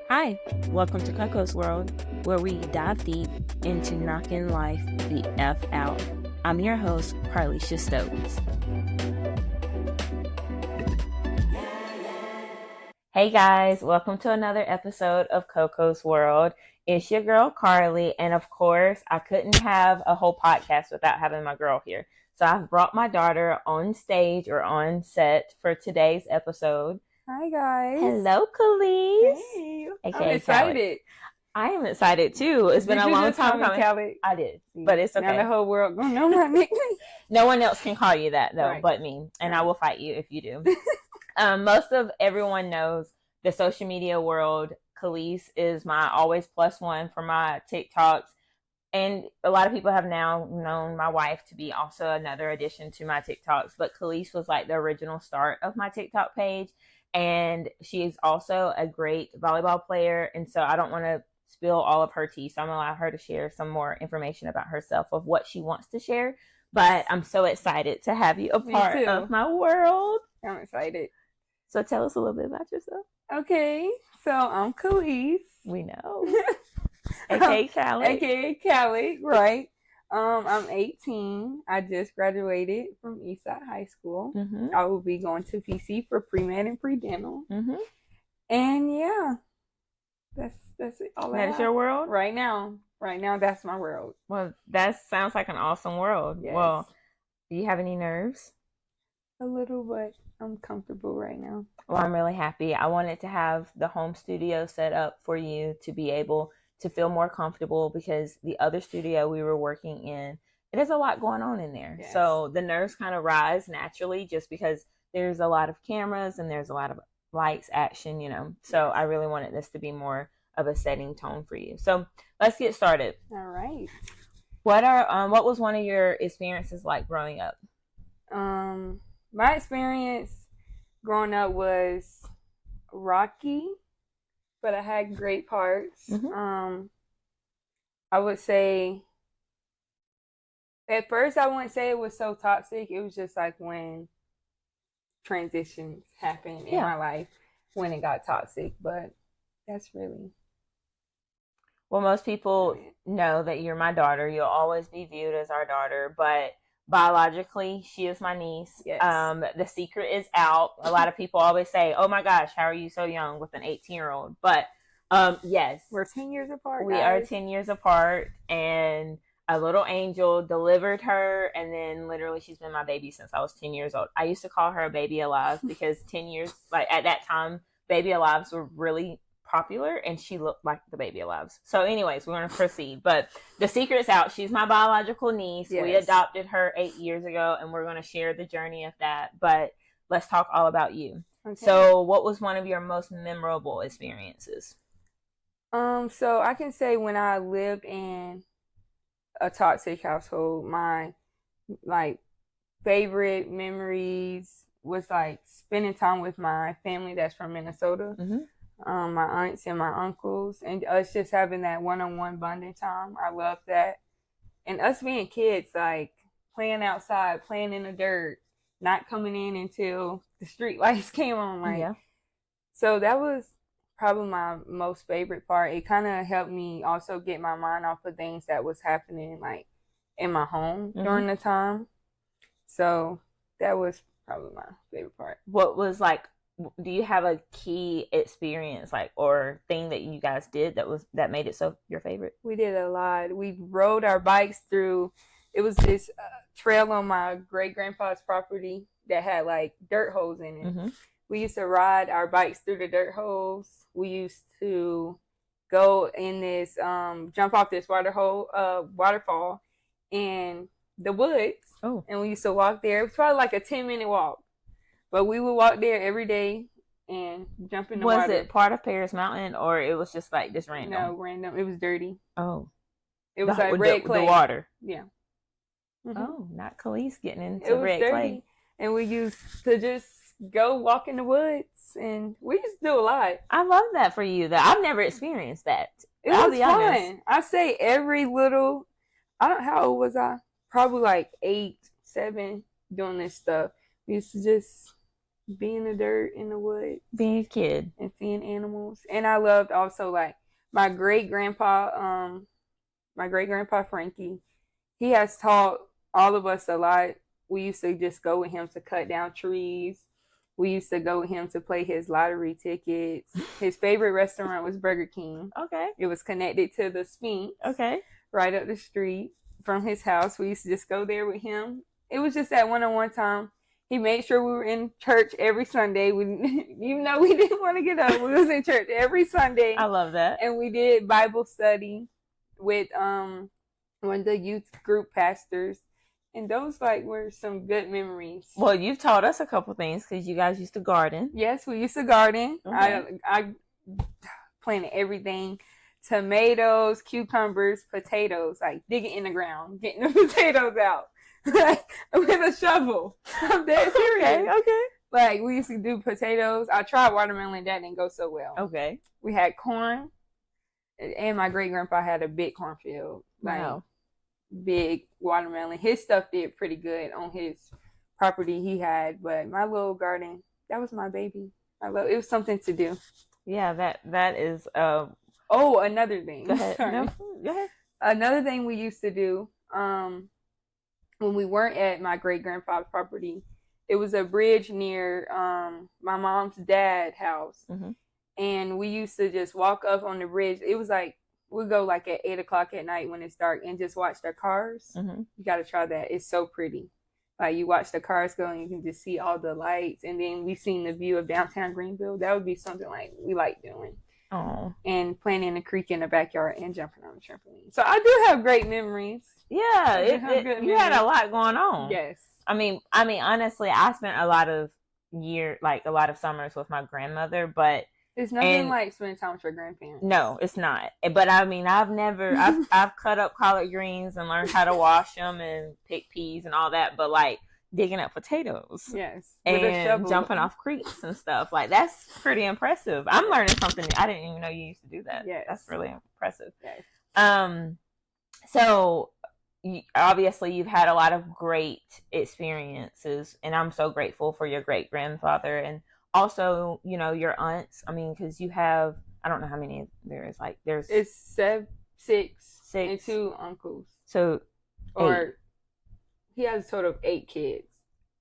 Hi, welcome to Coco's World, where we dive deep into knocking life the F out. I'm your host, Kaleace Stokes. Hey guys, welcome to another episode of Coco's World. It's your girl Carly, and of course, I couldn't have a whole podcast without having my girl here. So I've brought my daughter on stage or on set for today's episode. Hi guys. Hello, Kaleace. Hey, AKA I'm excited. I am excited too. It's been a long time coming. Callie? I did, but it's okay. Now the whole world gonna know my nickname. No one else can call you that though, Right. but me, and I will fight you if you do. Most of everyone knows the social media world. Kaleace is my always plus one for my TikToks. And a lot of people have now known my wife to be also another addition to my TikToks. But Kaleace was like the original start of my TikTok page. And she is also a great volleyball player. And so I don't want to spill all of her tea. So I'm going to allow her to share some more information about herself of what she wants to share. But I'm so excited to have you a part of my world. I'm excited. So tell us a little bit about yourself. Okay, so I'm Kaleace. We know. AKA Callie. AKA Callie, right. I'm 18. I just graduated from Eastside High School. Mm-hmm. I will be going to PC for pre-med and pre-dental. Mm-hmm. And yeah, that's it. All that is your world? Right now, that's my world. Well, that sounds like an awesome world. Yes. Well, do you have any nerves? A little, but I'm comfortable right now. Well, I'm really happy. I wanted to have the home studio set up for you to be able to feel more comfortable, because the other studio we were working in, it has a lot going on in there. Yes. So the nerves kind of rise naturally just because there's a lot of cameras and there's a lot of lights, action, you know. So I really wanted this to be more of a setting tone for you. So let's get started. All right. What was one of your experiences like growing up? My experience growing up was rocky, but I had great parts. Mm-hmm. I would say at first I wouldn't say it was so toxic. It was just like when transitions happened in my life when it got toxic, but that's really... Well, most people know that you're my daughter. You'll always be viewed as our daughter, but biologically, she is my niece. Yes. The secret is out. A lot of people always say, "Oh my gosh, how are you so young with an 18-year-old?" But yes, we're 10 years apart. We are 10 years apart, and a little angel delivered her, and then literally she's been my baby since I was 10 years old. I used to call her a baby alive because 10 years, like at that time, baby alives were really popular, and she looked like the baby alives. So anyways, we're going to proceed, but the secret's out. She's my biological niece. Yes. We adopted her 8 years ago, and we're going to share the journey of that, but let's talk all about you. Okay. So what was one of your most memorable experiences? So I can say when I lived in a toxic household, my like favorite memories was like spending time with my family that's from Minnesota. Mm-hmm. My aunts and my uncles, and us just having that one-on-one bonding time. I love that. And us being kids, like playing outside, playing in the dirt, not coming in until the street lights came on. Like, yeah. So that was probably my most favorite part. It kind of helped me also get my mind off of things that was happening like in my home during the time. So that was probably my favorite part. What was like, do you have a key experience like or thing that you guys did that made it so your favorite? We did a lot. We rode our bikes through. It was this trail on my great grandpa's property that had like dirt holes in it. Mm-hmm. We used to ride our bikes through the dirt holes. We used to go in this jump off this waterfall in the woods. Oh. And we used to walk there. It was probably like a 10-minute walk. But we would walk there every day and jump in the water. Was it part of Paris Mountain, or it was just like just random? No, random. It was dirty. Oh. It was like red clay. The water. Yeah. Mm-hmm. Oh, not Kaleace getting into red clay. And we used to just go walk in the woods, and we used to do a lot. I love that for you, though. I've never experienced that. It was fun. I say how old was I? Probably like 8, 7 doing this stuff. We used to just being in the dirt in the woods, being a kid, and seeing animals. And I loved also like my great grandpa, my great grandpa Frankie. He has taught all of us a lot. We used to just go with him to cut down trees. We used to go with him to play his lottery tickets. His favorite restaurant was Burger King. Okay. It was connected to the Sphinx. Okay. Right up the street from his house. We used to just go there with him. It was just that one-on-one time. He made sure we were in church every Sunday. Even though we didn't want to get up, we was in church every Sunday. I love that. And we did Bible study with one of the youth group pastors. And those like were some good memories. Well, you've taught us a couple things because you guys used to garden. Yes, we used to garden. Okay. I planted everything. Tomatoes, cucumbers, potatoes, like digging in the ground, getting the potatoes out with a shovel. I'm dead serious. Okay. Like we used to do potatoes. I tried watermelon, that didn't go so well. Okay. We had corn, and my great grandpa had a big cornfield. Like, wow. Big watermelon. His stuff did pretty good on his property he had, but my little garden, that was my baby. It was something to do. Yeah, that is Oh, another thing. Go ahead. No, go ahead. Another thing we used to do, when we weren't at my great grandpa's property, it was a bridge near my mom's dad's house. Mm-hmm. And we used to just walk up on the bridge. It was like we'd go like at 8:00 at night when it's dark and just watch their cars. Mm-hmm. You gotta try that. It's so pretty. Like you watch the cars go and you can just see all the lights, and then we seen the view of downtown Greenville. That would be something like we like doing. Oh. And playing in the creek in the backyard and jumping on the trampoline. So I do have great memories. Yeah, you had a lot going on. Yes. I mean, honestly, I spent a lot of summers with my grandmother, but it's nothing like spending time with your grandparents. No, it's not. But I mean, I've cut up collard greens and learned how to wash them and pick peas and all that, but like digging up potatoes. Yes. And jumping off creeks and stuff. Like, that's pretty impressive. I'm learning something. I didn't even know you used to do that. Yes. That's really impressive. Yes. So obviously you've had a lot of great experiences, and I'm so grateful for your great grandfather and also, your aunts. I mean, because you have, I don't know how many there is. Like, it's six, and 2 uncles. So, he has a total of 8 kids.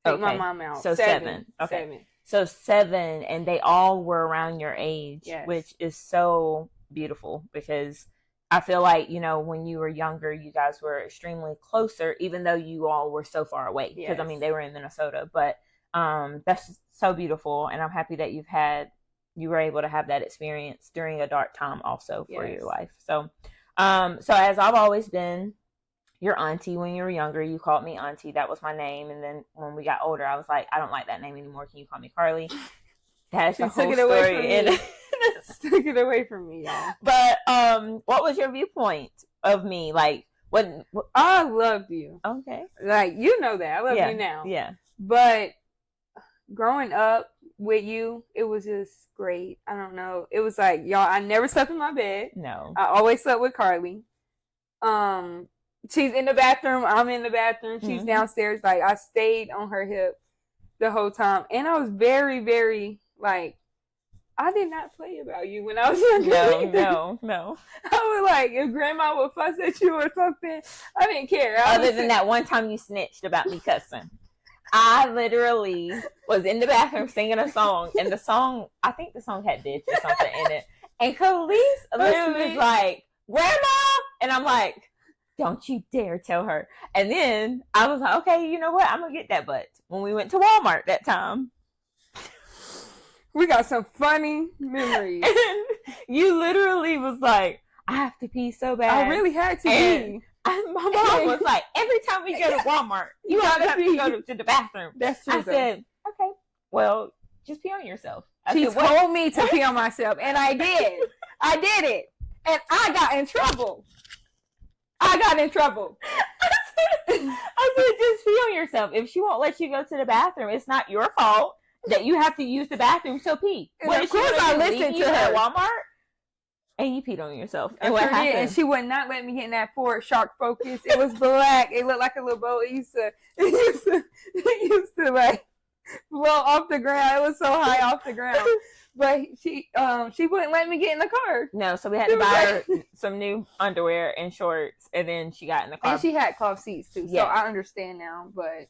Take my mom out. So 7. Okay. 7. So 7, and they all were around your age, yes. Which is so beautiful because I feel like, when you were younger, you guys were extremely closer, even though you all were so far away. Because, yes. They were in Minnesota. But that's just so beautiful, and I'm happy that you were able to have that experience during a dark time also for yes. your life. So, so as I've always been your auntie when you were younger, you called me auntie. That was my name. And then when we got older, I was like, I don't like that name anymore. Can you call me Carly? That's the whole story. Took it away from me, y'all. But what was your viewpoint of me? Like, what I loved you. Okay. Like, you know that. I love you now. Yeah. But growing up with you, it was just great. I don't know. It was like, y'all, I never slept in my bed. No. I always slept with Carly. She's in the bathroom. I'm in the bathroom. She's mm-hmm. downstairs. Like, I stayed on her hip the whole time. And I was very, very, like, I did not play about you when I was younger. No. I was like, if grandma would fuss at you or something, I didn't care. Other than that one time you snitched about me cussing. I literally was in the bathroom singing a song, and I think the song had bitch or something in it. And Kaleace literally was like, Grandma! And I'm like, don't you dare tell her. And then I was like, okay, you know what? I'm going to get that butt. When we went to Walmart that time. We got some funny memories. And you literally was like, I have to pee so bad. I really had to pee. My mom was like, every time we go to Walmart, you have to go to the bathroom. That's true. I said, okay, well, just pee on yourself. She told me to pee on myself, and I did. I did it. And I got in trouble. I said, just pee on yourself. If she won't let you go to the bathroom, it's not your fault that you have to use the bathroom, so pee. And of course I listened to her at Walmart, and you peed on yourself. And what happened? And she would not let me get in that Ford Shark Focus. It was black. It looked like a little boat. It used to like blow off the ground. It was so high off the ground. But she wouldn't let me get in the car. No, so we had to buy her some new underwear and shorts, and then she got in the car. And she had cloth seats too, so I understand now. But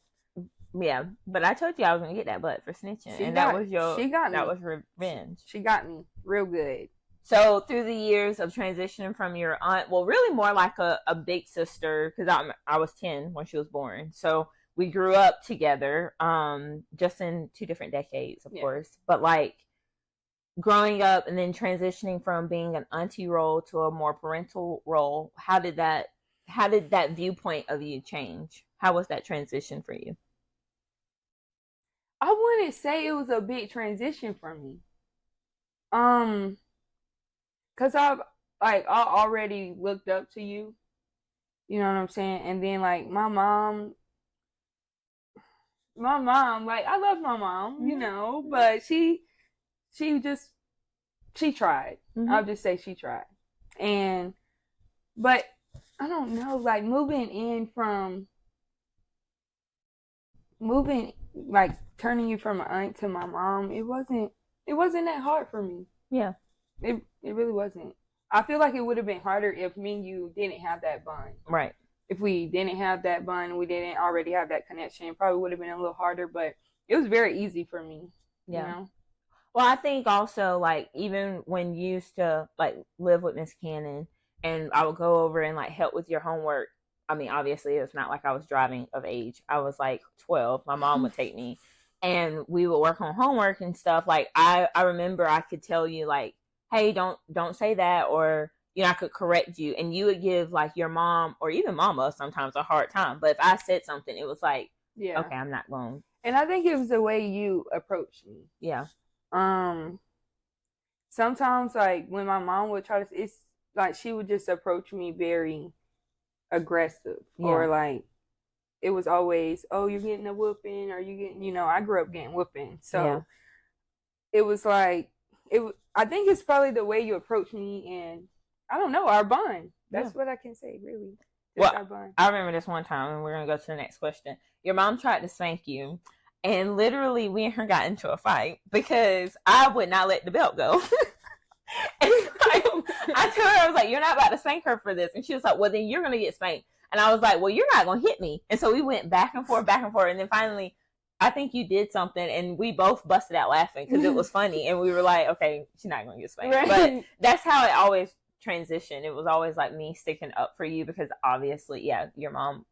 yeah, but I told you I was gonna get that butt for snitching, and that was revenge. She got me real good. So through the years of transitioning from your aunt, well, really more like a big sister, because I was 10 when she was born, so we grew up together, just in 2 different decades, of course, but like growing up and then transitioning from being an auntie role to a more parental role, how did that viewpoint of you change? How was that transition for you? I wouldn't say it was a big transition for me. Cause I already looked up to you. You know what I'm saying? And then like my mom, like I love my mom, you know, but she tried. I'll just say she tried. But I don't know, like like turning you from an aunt to my mom, it wasn't that hard for me. Yeah. It really wasn't. I feel like it would have been harder if me and you didn't have that bond. Right. If we didn't have that bond, we didn't already have that connection, it probably would have been a little harder, but it was very easy for me. Yeah. You know? Well, I think also, like, even when you used to, like, live with Miss Cannon, and I would go over and, like, help with your homework. I mean, obviously, it's not like I was driving of age. I was, like, 12. My mom would take me, and we would work on homework and stuff. Like, I remember I could tell you, like, hey, don't say that, or, you know, I could correct you, and you would give, like, your mom, or even mama sometimes, a hard time. But if I said something, it was like, yeah, okay, I'm not going. And I think it was the way you approached me. Yeah. Sometimes, like, when my mom would try to, it's like she would just approach me very aggressive, or like it was always, oh, you're getting a whooping, or you getting, you know, I grew up getting whooping, so it was like I think it's probably the way you approach me, and I don't know, our bond. That's what I can say, really. Well, our bond. I remember this one time, and we're gonna go to the next question. Your mom tried to spank you. And literally, we and her got into a fight because I would not let the belt go. And I told her, I was like, you're not about to spank her for this. And she was like, well, then you're going to get spanked. And I was like, well, you're not going to hit me. And so we went back and forth. And then finally, I think you did something. And we both busted out laughing because it was funny. And we were like, okay, she's not going to get spanked. Right. But that's how it always transitioned. It was always like me sticking up for you because obviously, yeah, your mom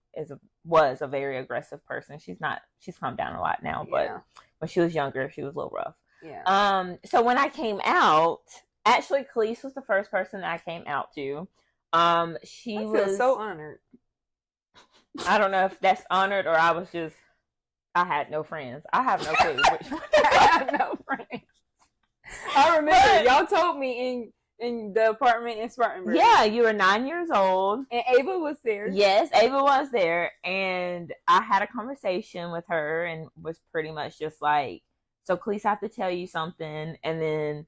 was a very aggressive person. She's calmed down a lot now, but when she was younger, she was a little rough. Yeah. So when I came out, actually, Kaleace was the first person that I came out to. I feel so honored. I don't know if that's honored or I had no friends. I have no clue which one. I had no friends. I remember y'all told me in the apartment in Spartanburg. Yeah, you were 9 years old. And Ava was there. Yes, Ava was there. And I had a conversation with her and was pretty much just like, so Kaleace, I have to tell you something. And then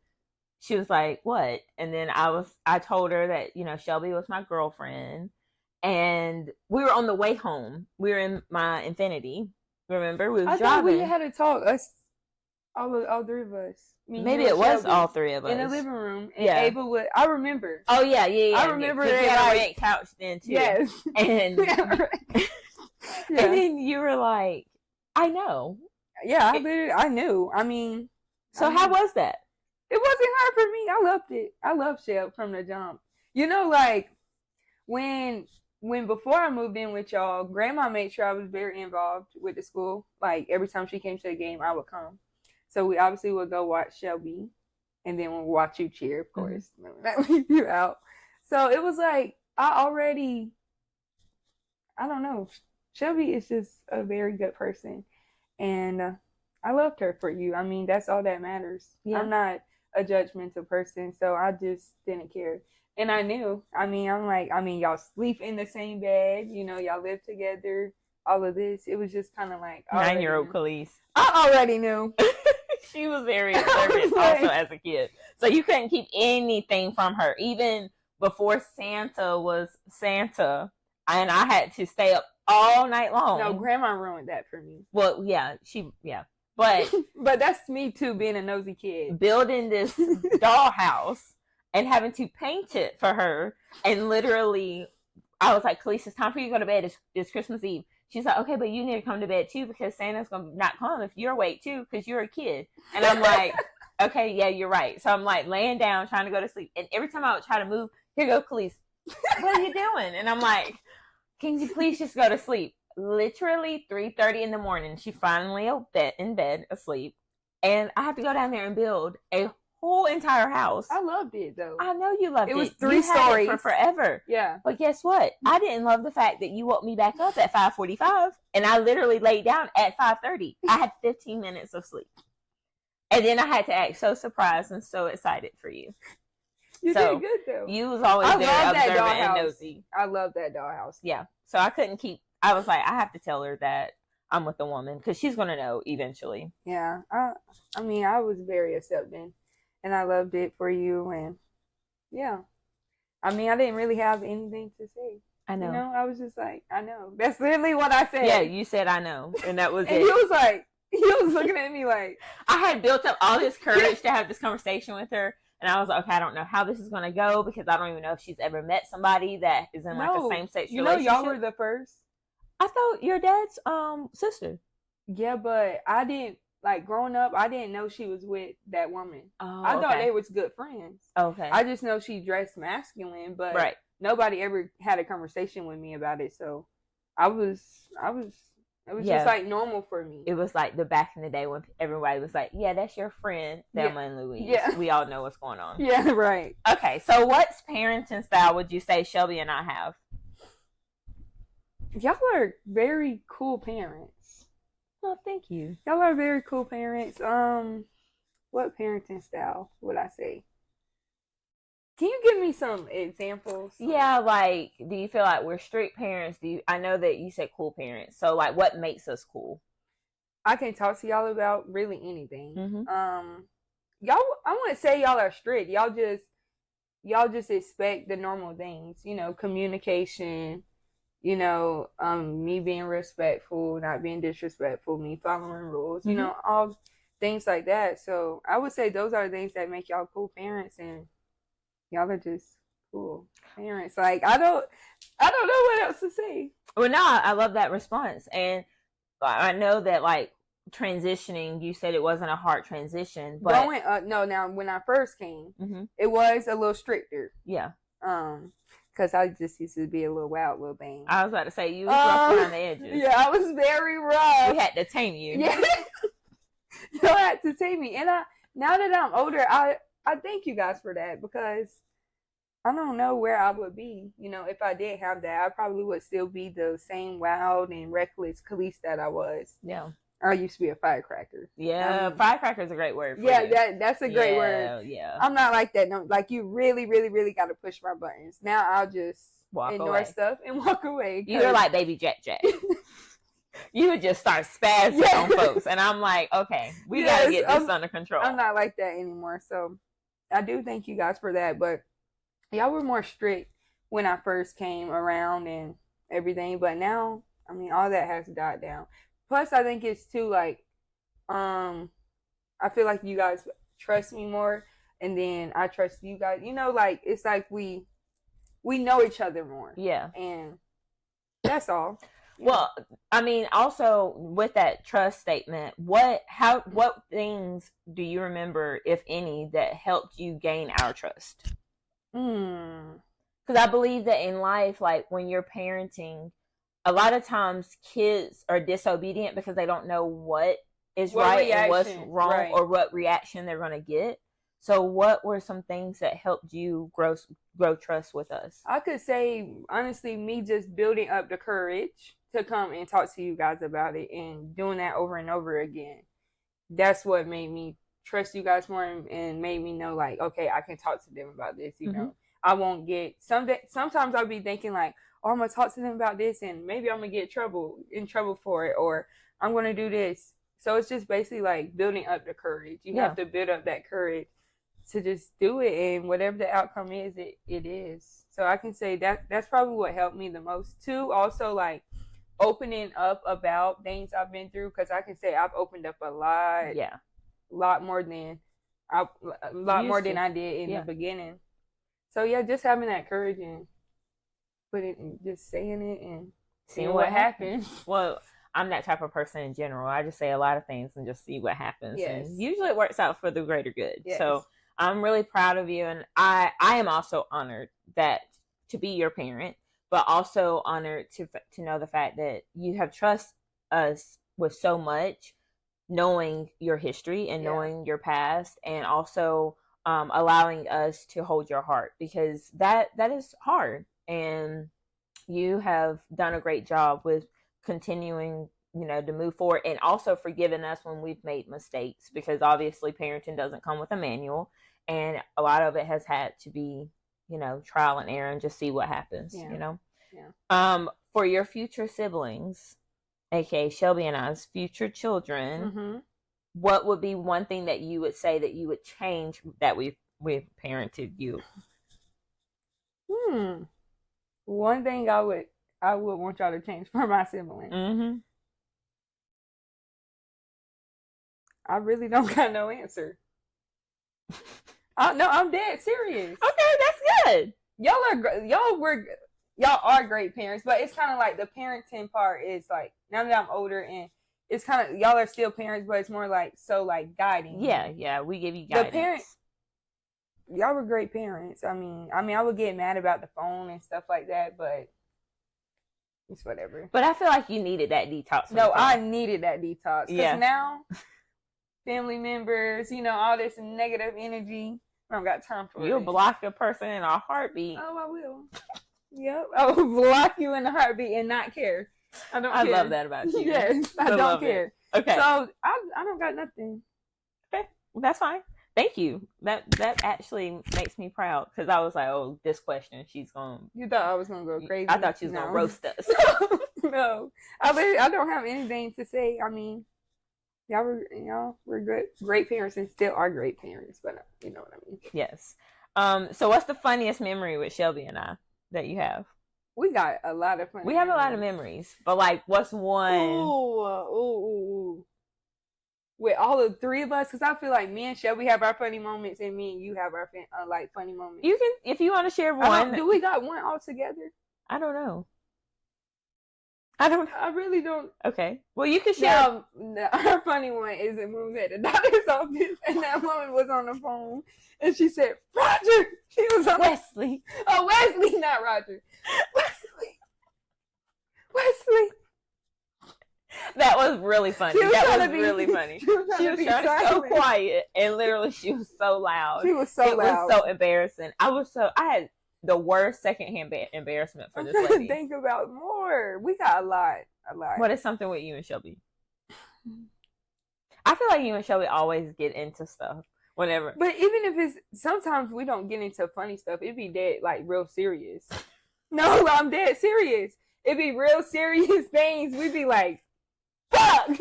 she was like, what? And then I told her that, you know, Shelby was my girlfriend. And we were on the way home. We were in my Infinity. Remember? We were driving. We had to talk. All 3 of us. Maybe it was all 3 of us in the living room. And Ava would. I remember. Oh yeah. I remember that. You had a red couch then too. Yes. And and then you were like, I know. Yeah, I knew. I mean, so how was that? It wasn't hard for me. I loved it. I loved Shell from the jump. You know, like when before I moved in with y'all, Grandma made sure I was very involved with the school. Like every time she came to the game, I would come. So we obviously would go watch Shelby, and then we'll watch you cheer, of course. Mm-hmm. That leave you out. So it was like I don't know. Shelby is just a very good person, and I loved her for you. I mean, that's all that matters. Yeah. I'm not a judgmental person, so I just didn't care. And I knew. I mean, y'all sleep in the same bed. You know, y'all live together. All of this. It was just kind of like 9-year-old Kaleace. I already knew. She was very observant also as a kid. So you couldn't keep anything from her. Even before Santa was Santa, and I had to stay up all night long. No, Grandma ruined that for me. Well, yeah, But But that's me too, being a nosy kid. building this dollhouse and having to paint it for her, and literally I was like, Kaleace, it's time for you to go to bed. It's Christmas Eve. She's like, okay, but you need to come to bed too because Santa's gonna not come if you're awake too because you're a kid. And I'm like, okay, yeah, you're right. So I'm like laying down trying to go to sleep, and every time I would try to move, here go Kaleace, what are you doing? And I'm like, can you please just go to sleep? Literally 3:30 in the morning, she finally in bed asleep, and I have to go down there and build a whole entire house. I loved it though. I know you loved it. It was 3 you stories had it for forever. Yeah. But guess what? I didn't love the fact that you woke me back up at 5:45, and I literally laid down at 5:30. I had 15 minutes of sleep, and then I had to act so surprised and so excited for you. You did good though. You was always there observant and nosy. I love that dollhouse. Yeah. So I couldn't keep. I was like, I have to tell her that I'm with a woman because she's gonna know eventually. Yeah. I mean, I was very accepting, and I loved it for you. And yeah, I mean, I didn't really have anything to say. I know. You know, I was just like, I know. That's literally what I said. Yeah, you said I know, and that was and it. He was looking at me like, I had built up all this courage to have this conversation with her. And I was like, okay, I don't know how this is going to go because I don't even know if she's ever met somebody that is in like a same-sex relationship. Y'all were the first. I thought your dad's sister. Yeah, but I didn't, like, growing up, I didn't know she was with that woman. Oh, I thought they was good friends. Okay. I just know she dressed masculine, but nobody ever had a conversation with me about it. So it was just like normal for me. It was like the back in the day when everybody was like, yeah, that's your friend, Thelma and Louise. Yeah. We all know what's going on. Yeah, right. Okay, so what parenting style would you say Shelby and I have? Y'all are very cool parents. Well, thank you. Y'all are very cool parents. What parenting style would I say? Can you give me some examples? Yeah, like, do you feel like we're strict parents? I know that you said cool parents. So, like, what makes us cool? I can talk to y'all about really anything. Mm-hmm. Y'all, I wouldn't say y'all are strict. Y'all just expect the normal things. You know, communication. You know, me being respectful, not being disrespectful, me following rules. Mm-hmm. You know, all things like that. So I would say those are the things that make y'all cool parents, and y'all are just cool parents. Like, I don't know what else to say. Well, no, I love that response. And I know that, like, transitioning, you said it wasn't a hard transition. But growing up, no, now, when I first came, mm-hmm. it was a little stricter. Yeah. Because I just used to be a little wild little thing. I was about to say, you was rough around the edges. Yeah, I was very rough. We had to tame you. Yeah. You had to tame me. And now that I'm older, I thank you guys for that, because I don't know where I would be. You know, if I did have that, I probably would still be the same wild and reckless Kaleace that I was. Yeah. I used to be a firecracker. Yeah, firecracker is a great word for you. That's a great word. Yeah. I'm not like that. No, like, you really, really, really got to push my buttons. Now I'll just ignore stuff and walk away. You're like baby Jack. You would just start spazzing on folks, and I'm like, okay, we gotta get this under control. I'm not like that anymore, so I do thank you guys for that. But y'all were more strict when I first came around and everything, but now, I mean, all that has died down. Plus, I think it's too, like, I feel like you guys trust me more, and then I trust you guys. You know, like, it's like we know each other more. Yeah, and that's all. Well, I mean, also with that trust statement, what things do you remember, if any, that helped you gain our trust? Because I believe that in life, like, when you're parenting, a lot of times kids are disobedient because they don't know what is right and what's wrong, or what reaction they're going to get. So what were some things that helped you grow trust with us? I could say, honestly, me just building up the courage to come and talk to you guys about it, and doing that over and over again. That's what made me trust you guys more, and made me know, like, okay, I can talk to them about this. You know, I won't get sometimes I'll be thinking like, oh, I'm gonna talk to them about this, and maybe I'm gonna get in trouble for it, or I'm gonna do this. So it's just basically like building up the courage. You have to build up that courage to just do it, and whatever the outcome is, it is. So I can say that's probably what helped me the most too. Also, like, opening up about things I've been through, because I can say I've opened up a lot, Yeah. lot more than a lot more than I did in the beginning. So yeah, just having that courage and just saying it and seeing what happens. Well, I'm that type of person in general. I just say a lot of things and just see what happens. Yes. And usually it works out for the greater good. Yes. So I'm really proud of you. And I am also honored that to be your parent, but also honored to know the fact that you have trusted us with so much, knowing your history and knowing your past, and also allowing us to hold your heart, because that is hard. And you have done a great job with continuing, to move forward, and also forgiving us when we've made mistakes, because obviously parenting doesn't come with a manual, and a lot of it has had to be, trial and error and just see what happens. For your future siblings, aka Shelby and I's future children, what would be one thing that you would say that you would change that we've parented you? One thing I would want y'all to change for my siblings. I really don't got no answer. No, I'm dead serious. Okay, that's good. Y'all are great parents, but it's kind of like the parenting part is like, now that I'm older, and it's kind of, y'all are still parents, but it's more like guiding. Yeah, we give you guidance. Y'all were great parents. I mean, I would get mad about the phone and stuff like that, but it's whatever. But I feel like you needed that detox. No, I needed that detox. Because now, family members, all this negative energy, I don't got time for it. You'll block a person in a heartbeat. Oh, I will. Yep. I will block you in a heartbeat and not care. I don't care. I love that about you. Yes, I don't care. Okay. So, I don't got nothing. Okay, that's fine. Thank you. That actually makes me proud, because I was like, oh, this question, she's going to... You thought I was going to go crazy? I thought she was going to roast us. No. I don't have anything to say. I mean, y'all were good, great parents, and still are great parents, but you know what I mean. Yes. So what's the funniest memory with Shelby and I that you have? We got a lot of fun. We have a lot of memories, but like, what's one? Ooh. With all the three of us, because I feel like me and Shelby have our funny moments, and me and you have our funny moments. You can, if you want to share one. Do we got one all together? I don't know. I really don't. Okay. Well, you can share. Our funny one is when we was at the doctor's office, and that woman was on the phone, and she said, "Roger." She was on Wesley. Oh, Wesley, not Roger. Wesley. That was really funny. That was really funny. She was trying to be so quiet, and literally she was so loud. She was so loud. It was so embarrassing. I had the worst secondhand embarrassment for this lady. I'm trying to think about more. We got a lot. What is something with you and Shelby? I feel like you and Shelby always get into stuff whenever. But even if it's, sometimes we don't get into funny stuff. It'd be dead, like, real serious. No, I'm dead serious. It'd be real serious things. We'd be like, fuck! We'd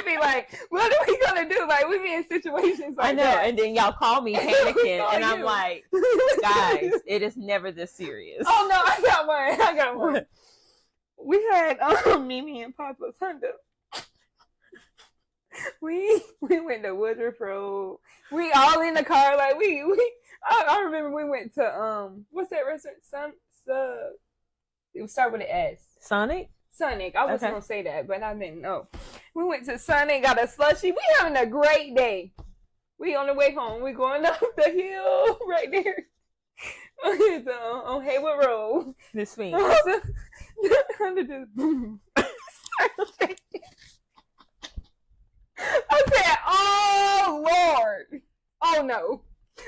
be like, what are we gonna do? Like, we be in situations like that. And then y'all call me panicking, and I'm like, guys, it is never this serious. Oh no, I got one. We had Mimi and Papa's Honda. We went to Woodruff Road. We all in the car, like I remember we went to what's that restaurant? It would start with an S. Sonic. I wasn't gonna say that, but I didn't know. We went to Sonic, got a slushie. We having a great day. We on the way home. We going up the hill right there on Haywood Road. This week. I said, "Oh Lord, oh no."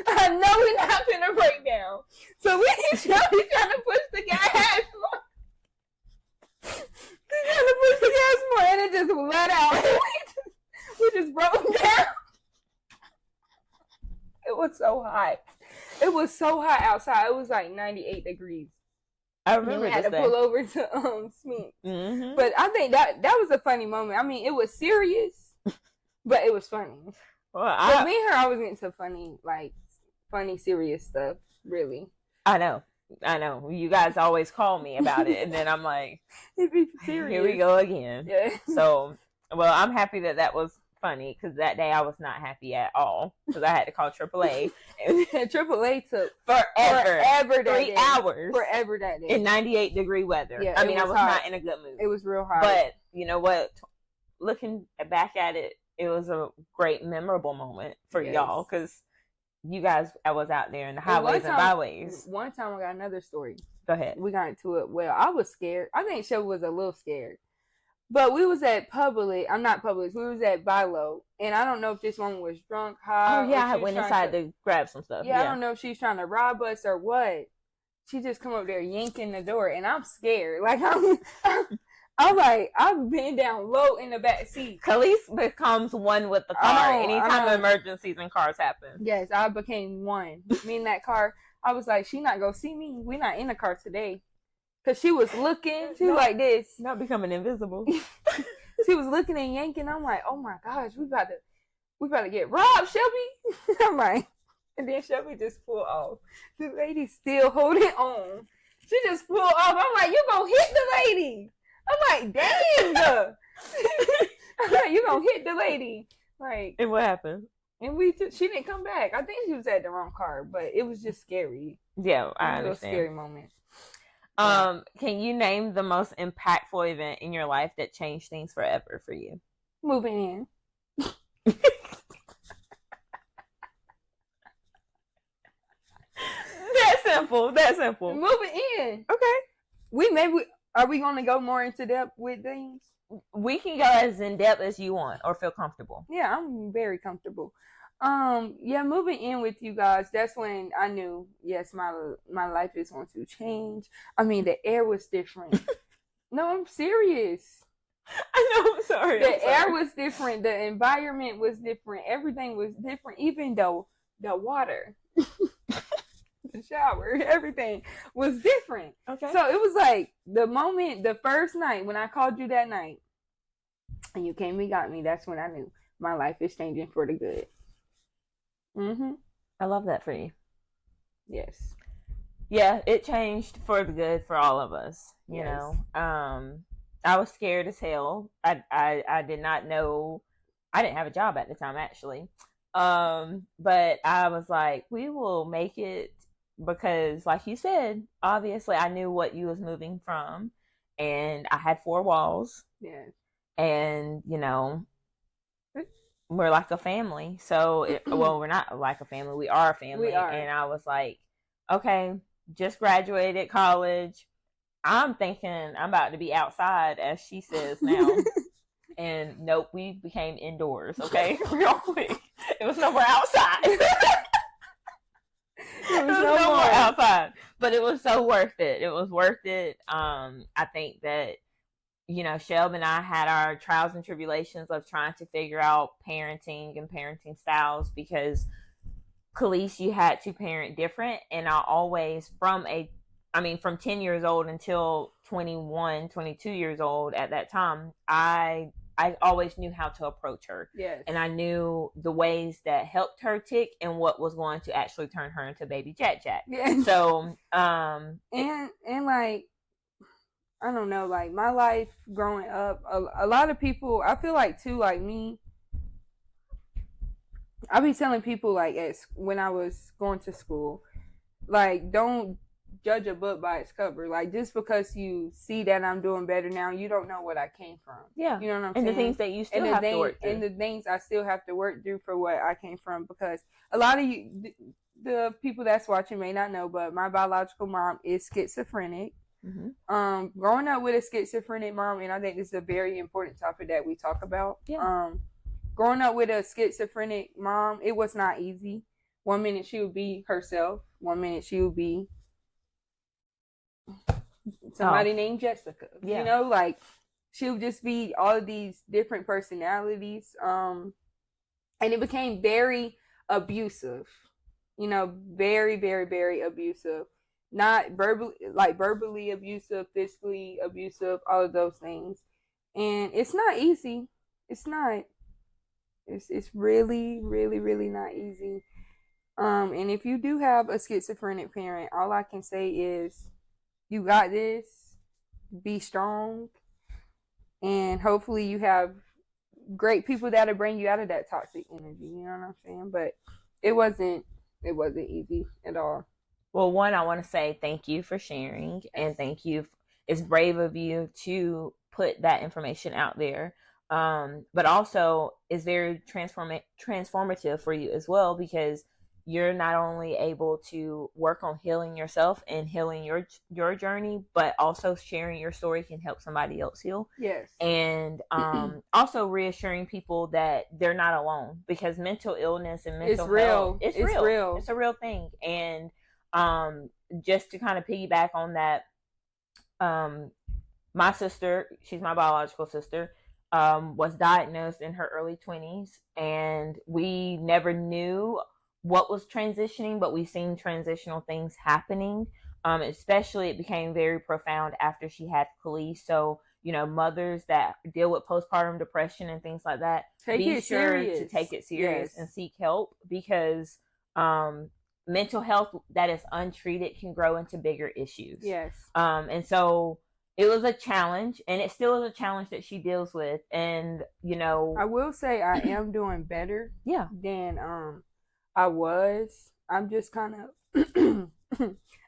I know we're not gonna break down. So we trying to push the gas more. We trying to push the gas more, and it just let out. We just broke down. It was so hot. It was so hot outside. It was like 98 degrees. I remember. We had to pull over to Smith. Mm-hmm. But I think that was a funny moment. I mean, it was serious, but it was funny. Well, me and her always get into funny, serious stuff. Really, I know. I know you guys always call me about it, and then I'm like, It'd be serious. here we go again. Yeah. So, well, I'm happy that was funny because that day I was not happy at all because I had to call AAA. AAA took forever 3 hours. Forever that day. In 98-degree weather. Yeah, I mean, I was not in a good mood. It was real hot. But you know what? Looking back at it, it was a great, memorable moment for y'all because you guys, I was out there in the highways and byways. One time I got another story. Go ahead. We got into it. Well, I was scared. I think Shelby was a little scared. But we was at Publix. I'm not Publix. We was at Bilo. And I don't know if this woman was drunk, high. Oh, yeah. I went inside to grab some stuff. Yeah, I don't know if she's trying to rob us or what. She just come up there yanking the door. And I'm scared. Like, I'm like, I've been down low in the back seat. Kaleace becomes one with the car anytime emergencies and cars happen. Yes, I became one. Me in that car, I was like, she not gonna see me. We not in the car today. Because she was looking. She was like this. Not becoming invisible. She was looking and yanking. I'm like, oh my gosh, we about to get robbed, Shelby. I'm like, and then Shelby just pulled off. The lady still holding on. She just pulled off. I'm like, you gonna hit the lady. I'm like, dang. I'm like, you gonna hit the lady. Like, and what happened? And she didn't come back. I think she was at the wrong car, but it was just scary. Yeah, I understand. A scary moment. Can you name the most impactful event in your life that changed things forever for you? Moving in. That's simple. Moving in. Okay. Are we going to go more into depth with things? We can go as in depth as you want or feel comfortable. Yeah, I'm very comfortable. Yeah, moving in with you guys, that's when I knew, yes, my life is going to change. I mean, the air was different. No, I'm serious. I know, I'm sorry. The air was different. The environment was different. Everything was different. Even though the water, the shower, everything was different. Okay. So it was like the first night when I called you that night and you came and got me, that's when I knew my life is changing for the good. I love that for you. Yes. Yeah, it changed for the good for all of us. You know, I was scared as hell. I did not know. I didn't have a job at the time, actually. But I was like, we will make it because, like you said, obviously I knew what you was moving from, and I had 4 walls. Yeah. And you know, we're like a family. So, well, we're not like a family. We are a family. We are. And I was like, okay, just graduated college. I'm thinking I'm about to be outside, as she says now. And nope, we became indoors, okay? Real quick. It was nowhere outside. It was no more outside. But it was so worth it. It was worth it. I think that, you know, Shelby and I had our trials and tribulations of trying to figure out parenting and parenting styles because Kaleace, you had to parent different. And I always, from 10 years old until 21, 22 years old at that time, I always knew how to approach her. Yes. And I knew the ways that helped her tick and what was going to actually turn her into baby Jack Jack. Yeah. So, and like, I don't know, like my life growing up, a lot of people, I feel like too, like me, I be telling people like when I was going to school, like don't judge a book by its cover. Like just because you see that I'm doing better now, you don't know what I came from. Yeah. You know what I'm saying? saying? And the things that you still have to work through. And the things I still have to work through for what I came from, because a lot of you, the people that's watching may not know, but my biological mom is schizophrenic. Mm-hmm. Growing up with a schizophrenic mom, and I think this is a very important topic that we talk about. Yeah. Growing up with a schizophrenic mom, it was not easy. 1 minute she would be herself. 1 minute she would be somebody named Jessica. Yeah. You know, like she would just be all of these different personalities. And it became very abusive. You know, very, very, very abusive. Not verbally abusive, physically abusive, all of those things. And it's not easy. It's not. It's really, really, really not easy. And if you do have a schizophrenic parent, all I can say is you got this, be strong, and hopefully you have great people that'll bring you out of that toxic energy. You know what I'm saying? But it wasn't easy at all. Well, one, I want to say thank you for sharing, and thank you. It's brave of you to put that information out there. But also, it's very transformative for you as well, because you're not only able to work on healing yourself and healing your journey, but also sharing your story can help somebody else heal. Yes. And also reassuring people that they're not alone, because mental illness and mental health, it's real. It's a real thing. And just to kind of piggyback on that, my sister, she's my biological sister, was diagnosed in her early 20s, and we never knew what was transitioning, but we seen transitional things happening. Especially, it became very profound after she had Kaleace. So, mothers that deal with postpartum depression and things like that, be sure to take it serious and seek help, because mental health that is untreated can grow into bigger issues. Yes. And so it was a challenge, and it still is a challenge that she deals with. And I will say I am doing better. Yeah. Than I was. I'm just kind of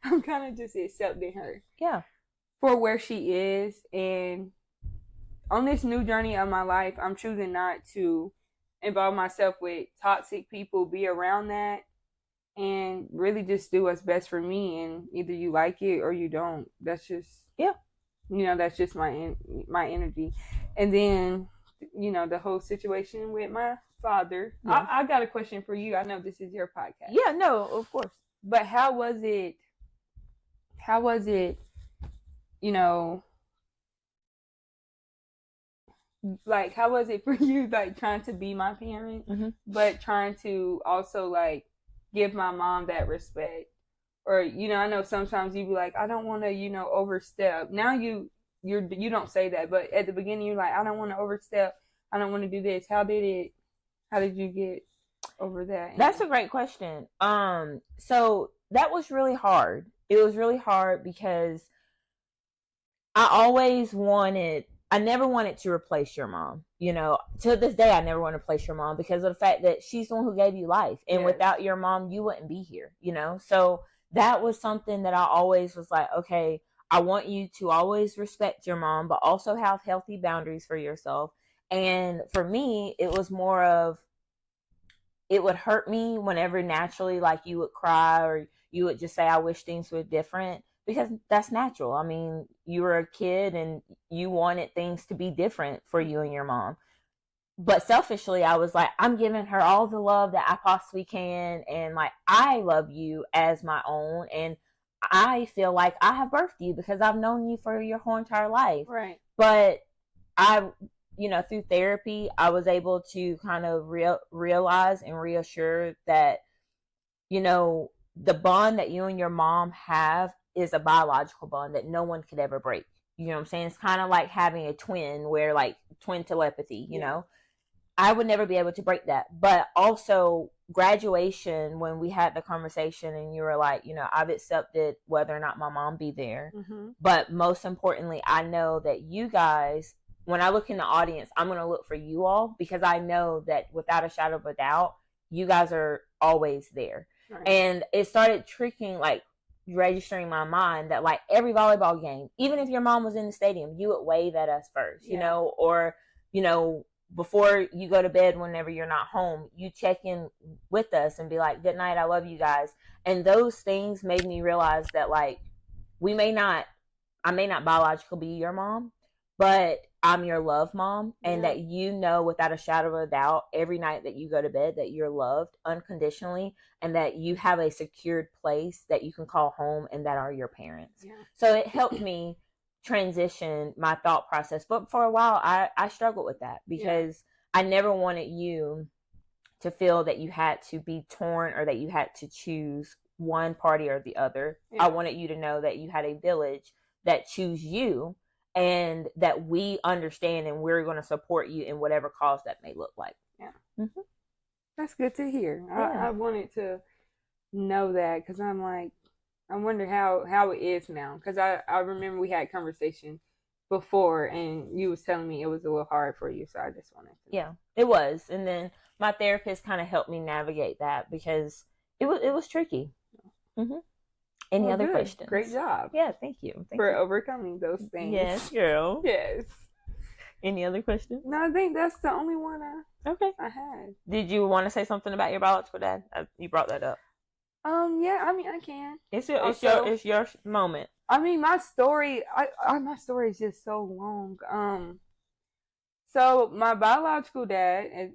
I'm kind of just accepting her. Yeah. For where she is, and on this new journey of my life, I'm choosing not to involve myself with toxic people, be around that, and really just do what's best for me. And either you like it or you don't. That's just that's just my energy. And then the whole situation with my father. Yeah. I got a question for you. I know this is your podcast. Yeah, no, of course. But how was it? Like, how was it for you, like, trying to be my parent, but trying to also, like, give my mom that respect? Or, I know sometimes you be like, I don't want to, overstep. Now you don't say that, but at the beginning you're like, I don't want to overstep. I don't want to do this. How did you get over that? That's a great question. So that was really hard. It was really hard because I never wanted to replace your mom. To this day, I never want to replace your mom, because of the fact that she's the one who gave you life. And without your mom, you wouldn't be here, So that was something that I always was like, okay, I want you to always respect your mom, but also have healthy boundaries for yourself. And for me, it was more of, it would hurt me whenever naturally, like, you would cry or you would just say, I wish things were different, because that's natural. I mean, you were a kid and you wanted things to be different for you and your mom. But selfishly, I was like, I'm giving her all the love that I possibly can. And, like, I love you as my own. And I feel like I have birthed you because I've known you for your whole entire life. Right. But through therapy, I was able to kind of realize and reassure that, the bond that you and your mom have is a biological bond that no one could ever break. You know what I'm saying? It's kind of like having a twin, where, like, twin telepathy, you know? I would never be able to break that. But also, graduation, when we had the conversation and you were like, I've accepted whether or not my mom be there. Mm-hmm. But most importantly, I know that you guys, when I look in the audience, I'm going to look for you all, because I know that without a shadow of a doubt, you guys are always there. Right. And it started tricking, like, registering my mind that, like, every volleyball game, even if your mom was in the stadium, you would wave at us first, or, before you go to bed, whenever you're not home, you check in with us and be like, good night, I love you guys. And those things made me realize that, like, I may not biologically be your mom, but I'm your love mom, and that without a shadow of a doubt, every night that you go to bed, that you're loved unconditionally, and that you have a secured place that you can call home, and that are your parents. Yeah. So it helped me transition my thought process. But for a while, I struggled with that, because I never wanted you to feel that you had to be torn, or that you had to choose one party or the other. Yeah. I wanted you to know that you had a village that choose you, and that we understand, and we're going to support you in whatever cause that may look like. Yeah. Mm-hmm. That's good to hear. Yeah. I wanted to know that because I'm like, I wonder how it is now because I remember we had conversation before and you was telling me it was a little hard for you, so I just wanted to Yeah, know. it was. And then my therapist kind of helped me navigate that because it was tricky. Hmm. Any Well, other good, great questions? job Yeah, thank you. Thank for you. overcoming those things. Yes, girl. Yes. Any other questions? No, I think that's the only one Okay. I had. Did you want to say something about your biological dad? You brought that up. Yeah, I mean, I can. It's Also, your moment. I mean, my story, my story is just so long. So my biological dad, and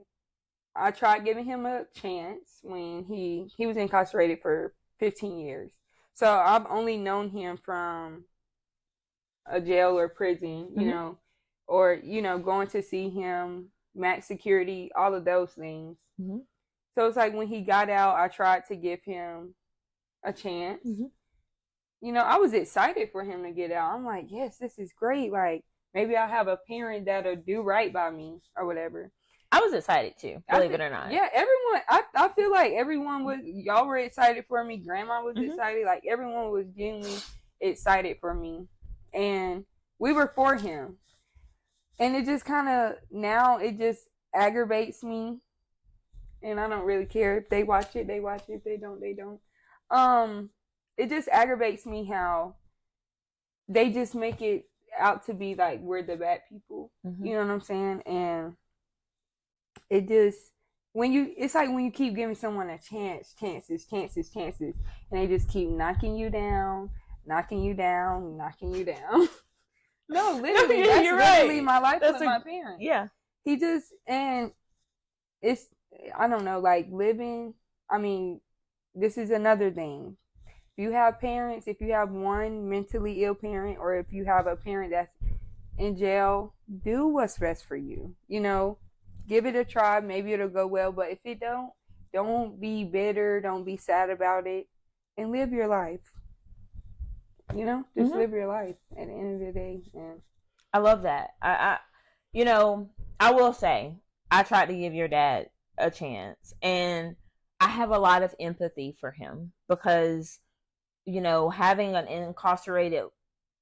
I tried giving him a chance when he was incarcerated for 15 years. So I've only known him from a jail or prison, Hmm. or going to see him, max security, all of those things. Hmm. So it's like when he got out, I tried to give him a chance. Hmm. I was excited for him to get out. I'm like, yes, this is great. Like maybe I'll have a parent that'll do right by me or whatever. I was excited too, I believe think, it or not. yeah, everyone. I feel like everyone was. Y'all were excited for me. Grandma was Hmm. excited. Like everyone was genuinely excited for me, and we were for him. And it just kind of now it just aggravates me, and I don't really care if they watch it. They watch it. If they don't, they don't. Um, it just aggravates me how they just make it out to be like we're the bad people. Hmm. You know what I'm saying? And it just it's like when you keep giving someone a chances, and they just keep knocking you down, knocking you down, knocking you down. No, No, literally, that's you're literally right. my life That's with a my parents. yeah. He just and it's I don't know, like living. I mean, this is another thing. If you have parents, if you have one mentally ill parent, or if you have a parent that's in jail, do what's best for you. Give it a try. Maybe it'll go well. But if it don't be bitter. Don't be sad about it, and live your life. Just Hmm. live your life at the end of the day. And I love that. You know, I will say, I tried to give your dad a chance, and I have a lot of empathy for him because, having an incarcerated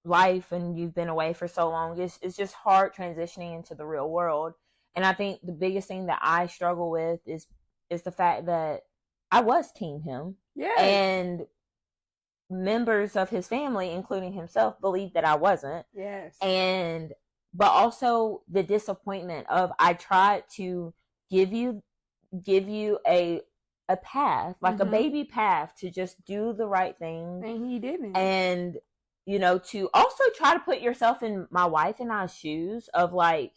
life and you've been away for so long, it's just hard transitioning into the real world. And I think the biggest thing that I struggle with is the fact that I was team him, yes, and members of his family, including himself, believed that I wasn't. yes, And but also the disappointment of I tried to give you a path, like a mm-hmm. baby path to just do the right thing, And he didn't. and to also try to put yourself in my wife and I's shoes of like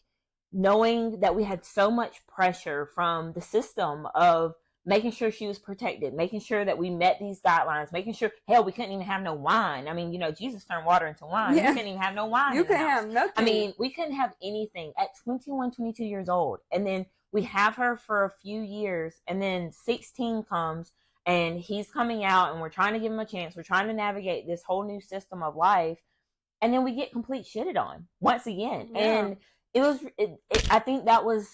knowing that we had so much pressure from the system of making sure she was protected, making sure that we met these guidelines, making sure, hell, we couldn't even have no wine. I mean, Jesus turned water into wine. We Yeah, couldn't even have no wine you in the can house. have nothing. I mean, we couldn't have anything at 21, 22 years old. And then we have her for a few years, and then 16 comes, and he's coming out, and we're trying to give him a chance. We're trying to navigate this whole new system of life. And then we get complete shitted on once again. Yeah. And I think that was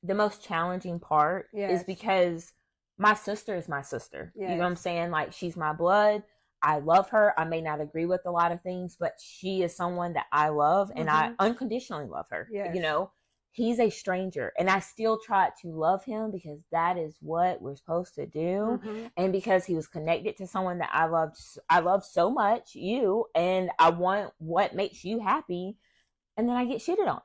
the most challenging part, Yes. is because my sister is my sister. Yes. You know what I'm saying? Like, she's my blood. I love her. I may not agree with a lot of things, but she is someone that I love, and I unconditionally love her. Yes. He's a stranger, and I still try to love him because that is what we're supposed to do. And because he was connected to someone that I love so much, you, and I want what makes you happy. And then I get shitted on,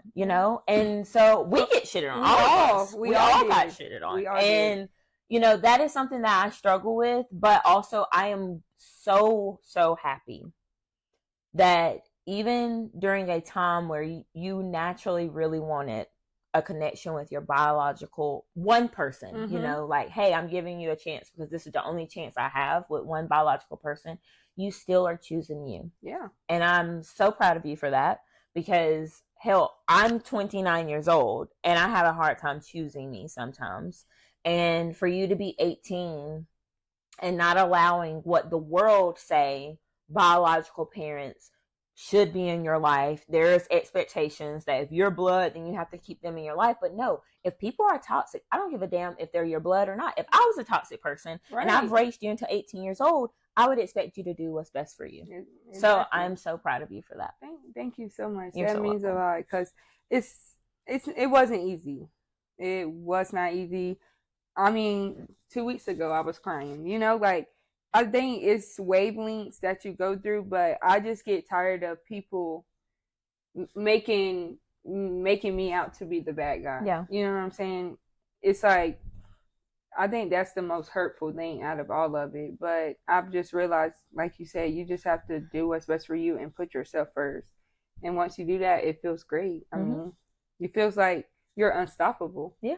and so we get shitted on. We all got shitted on. And that is something that I struggle with, but also I am so, so happy that even during a time where you naturally really wanted a connection with your biological one person, like, hey, I'm giving you a chance because this is the only chance I have with one biological person, you still are choosing you. Yeah. And I'm so proud of you for that, because hell, I'm 29 years old and I have a hard time choosing me sometimes. And for you to be 18 and not allowing what the world say biological parents should be in your life. There's expectations that if you're blood, then you have to keep them in your life. But no, if people are toxic, I don't give a damn if they're your blood or not. If I was a toxic person and I've raised you until 18 years old, I would expect you to do what's best for you. Exactly. So I'm so proud of you for that. Thank you so much. That means a lot, because it wasn't easy. It was not easy. I mean, 2 weeks ago I was crying. Like, I think it's wavelengths that you go through, but I just get tired of people making me out to be the bad guy. Yeah. You know what I'm saying? It's like, I think that's the most hurtful thing out of all of it. But I've just realized, like you said, you just have to do what's best for you and put yourself first. And once you do that, it feels great. I mean, it feels like you're unstoppable. Yeah.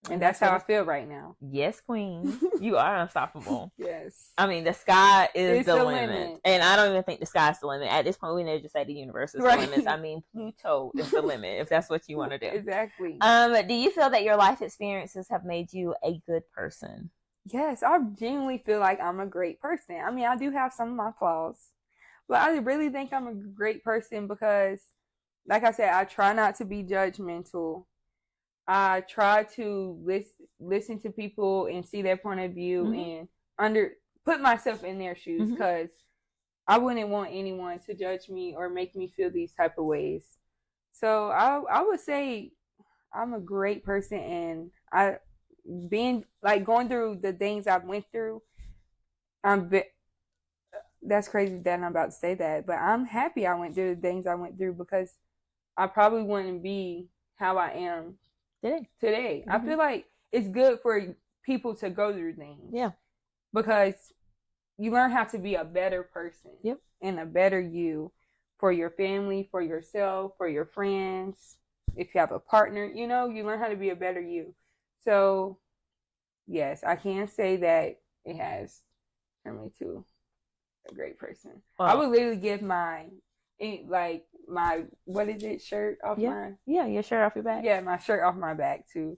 And that's how I feel right now. Yes, queen. You are unstoppable. Yes. I mean, the sky is the limit. And I don't even think the sky's the limit. At this point, we need to just say the universe is the limit. I mean, Pluto is the limit, if that's what you want to do. Exactly. Do you feel that your life experiences have made you a good person? Yes, I genuinely feel like I'm a great person. I mean, I do have some of my flaws, but I really think I'm a great person because, like I said, I try not to be judgmental. I try to listen to people and see their point of view and put myself in their shoes, because I wouldn't want anyone to judge me or make me feel these type of ways. So I would say I'm a great person, and going through the things I've went through, that's crazy that I'm about to say that, but I'm happy I went through the things I went through, because I probably wouldn't be how I am today. I feel like it's good for people to go through things. Yeah. Because you learn how to be a better person. Yep. And a better you, for your family, for yourself, for your friends. If you have a partner, you learn how to be a better you. So, yes, I can say that it has turned me to a great person. Well, I would literally give my what is it, shirt off my... Yeah, your shirt off your back. Yeah, my shirt off my back to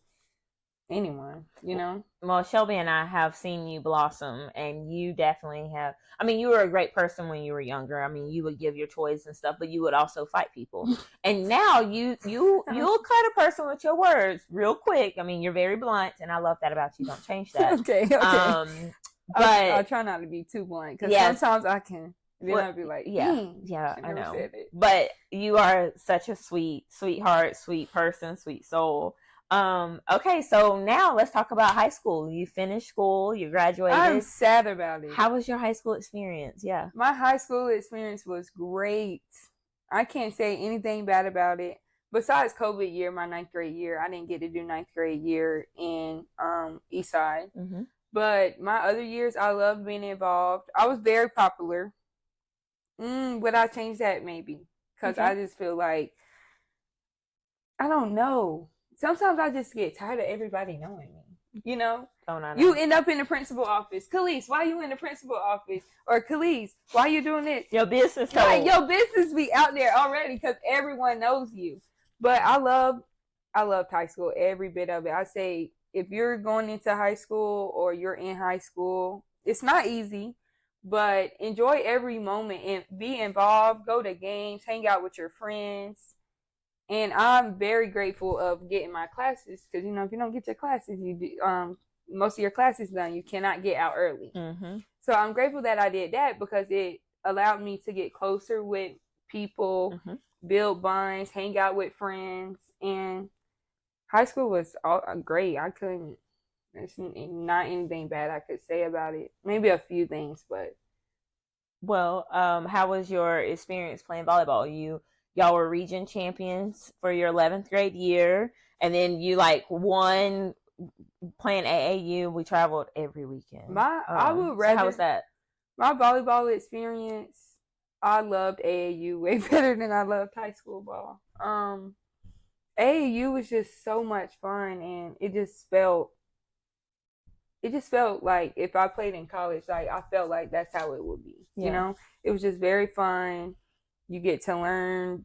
anyone, Well, Shelby and I have seen you blossom, and you definitely have. I mean, you were a great person when you were younger. I mean, you would give your toys and stuff, but you would also fight people. And now you'll cut a person with your words real quick. I mean, you're very blunt, and I love that about you. Don't change that. Okay. But I'll try not to be too blunt, because sometimes I can. Then I'll be like, I know. But you are such a sweetheart, sweet person, sweet soul. Okay, so now let's talk about high school. You finished school, you graduated. I'm sad about it. How was your high school experience? Yeah. My high school experience was great. I can't say anything bad about it. Besides COVID year, my 9th grade year, I didn't get to do 9th grade year in Eastside. But my other years, I loved being involved. I was very popular. Would I change that? Maybe. Because I just feel like, I don't know. Sometimes I just get tired of everybody knowing me. You know? You end up in the principal office. Kaleace, why you in the principal office? Or Kaleace, why you doing this? Your business. Like, your business be out there already, because everyone knows you. But I loved high school, every bit of it. I say, if you're going into high school or you're in high school, it's not easy, but enjoy every moment and be involved. Go to games, hang out with your friends. And I'm very grateful of getting my classes, because, if you don't get your classes, most of your classes done, you cannot get out early. So I'm grateful that I did that, because it allowed me to get closer with people, build bonds, hang out with friends. And high school was great. There's not anything bad I could say about it. Maybe a few things, but. Well, how was your experience playing volleyball? Y'all were region champions for your 11th grade year, and then you won playing AAU. We traveled every weekend. I would rather. So how was that? My volleyball experience, I loved AAU way better than I loved high school ball. AAU was just so much fun, and it just felt like if I played in college, I felt like that's how it would be. It was just very fun. You get to learn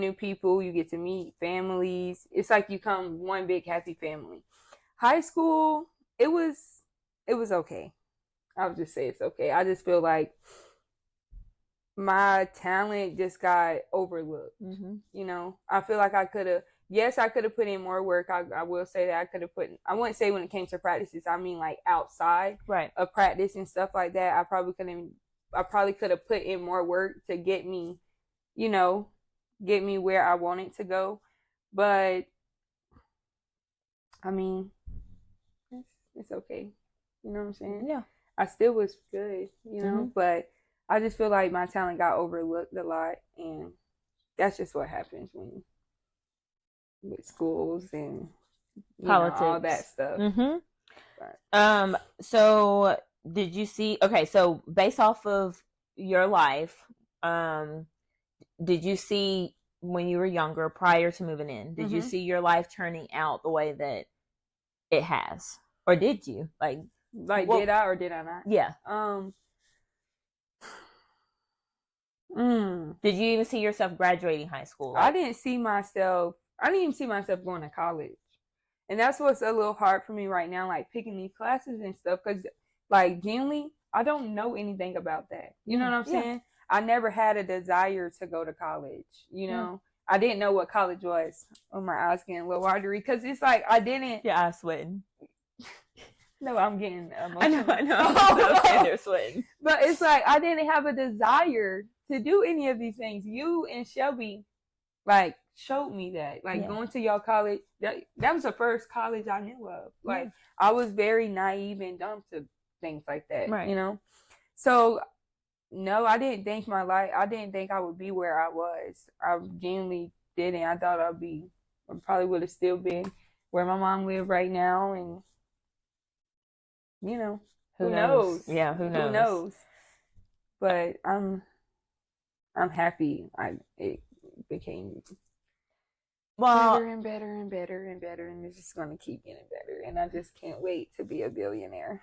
new people. You get to meet families. It's like you come one big happy family. High school, it was okay. I would just say it's okay. I just feel like my talent just got overlooked. Mm-hmm. You know, I feel like I could have. Yes, I could have put in more work. I will say that I could have put. I wouldn't say when it came to practices. I mean, like outside Right. of practice and stuff like that. I probably couldn't. I probably could have put in more work to get me, you know, get me where I wanted to go. But I mean, it's okay. You know what I'm saying? Yeah. I still was good, you know, Mm-hmm. but I just feel like my talent got overlooked a lot, and that's just what happens when with schools and all that Politics. stuff. Mm-hmm. But So did you see? Okay, so based off of your life, um, did you see when you were younger, prior to moving in, did you mm-hmm. see your life turning out the way that it has, or did you Like, what? did I or did I not? Yeah. Um, mm, Did you even see yourself graduating high school? I didn't see myself. I didn't even see myself going to college, and that's what's a little hard for me right now. Like picking these classes and stuff, because like generally, I don't know anything about that. You know what I'm Yeah. saying? I never had a desire to go to college. You Yeah. know, I didn't know what college was. Oh, my eyes getting a little watery because it's like I didn't. Your eyes sweating. No, I'm getting I know. emotional. I'm saying they're sweating. But it's like I didn't have a desire to do any of these things. You and Shelby like showed me that. Like Yeah. going to your college, that was the first college I knew of. Like Yeah. I was very naive and dumb to things like that. Right. You know? So no, I didn't think I didn't think I would be where I was. I genuinely didn't. I thought I probably would have still been where my mom lived right now, and you know, who knows? Yeah, who knows? Who knows? But I'm happy it became better and better and better and better, and it's just gonna keep getting better. And I just can't wait to be a billionaire.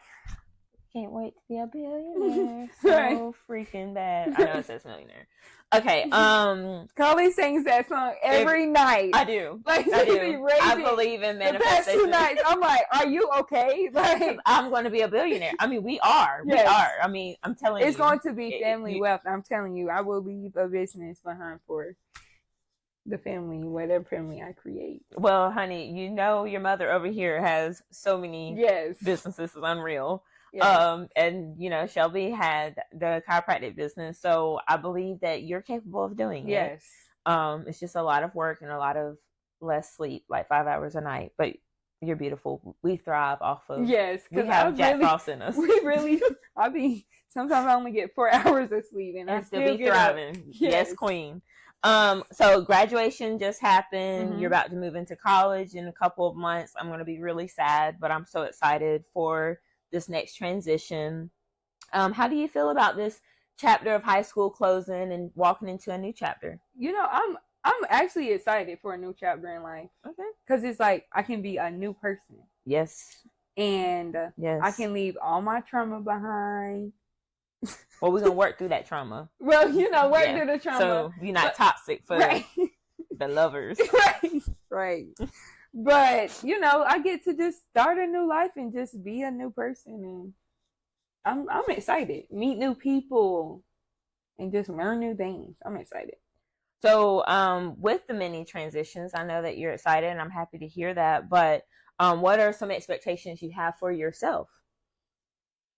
Can't wait to be a billionaire. Right. So freaking bad. I know it says millionaire. Okay. Kaleace sings that song every night. I do. Like I do. I believe in manifestation. The past 2 nights, I'm like, are you okay? Like I'm going to be a billionaire. I mean, we are. Yes. We are. I mean, I'm telling you. It's going to be family wealth. I'm telling you, I will leave a business behind for the family, whatever family I create. Well, honey, you know your mother over here has so many businesses. It's unreal. Yes. And you know, Shelby had the chiropractic business, so I believe that you're capable of doing it. Yes. It's just a lot of work and a lot of less sleep, like 5 hours a night. But you're beautiful. We thrive off of. Yes, we have Jack Frost in us. We really. Sometimes I only get 4 hours of sleep, and I still be thriving. Yes, queen. So graduation just happened. Mm-hmm. You're about to move into college in a couple of months. I'm going to be really sad, but I'm so excited for this next transition. How do you feel about this chapter of high school closing and walking into a new chapter? You know, I'm actually excited for a new chapter in life. Okay. Because it's like I can be a new person. Yes. And yes. I can leave all my trauma behind. Well, we're going to work through that trauma. Well, you know, work through the trauma. So you're not toxic for the lovers. Right. But, you know, I get to just start a new life and just be a new person. And I'm excited. Meet new people and just learn new things. I'm excited. So with the many transitions, I know that you're excited and I'm happy to hear that. But what are some expectations you have for yourself?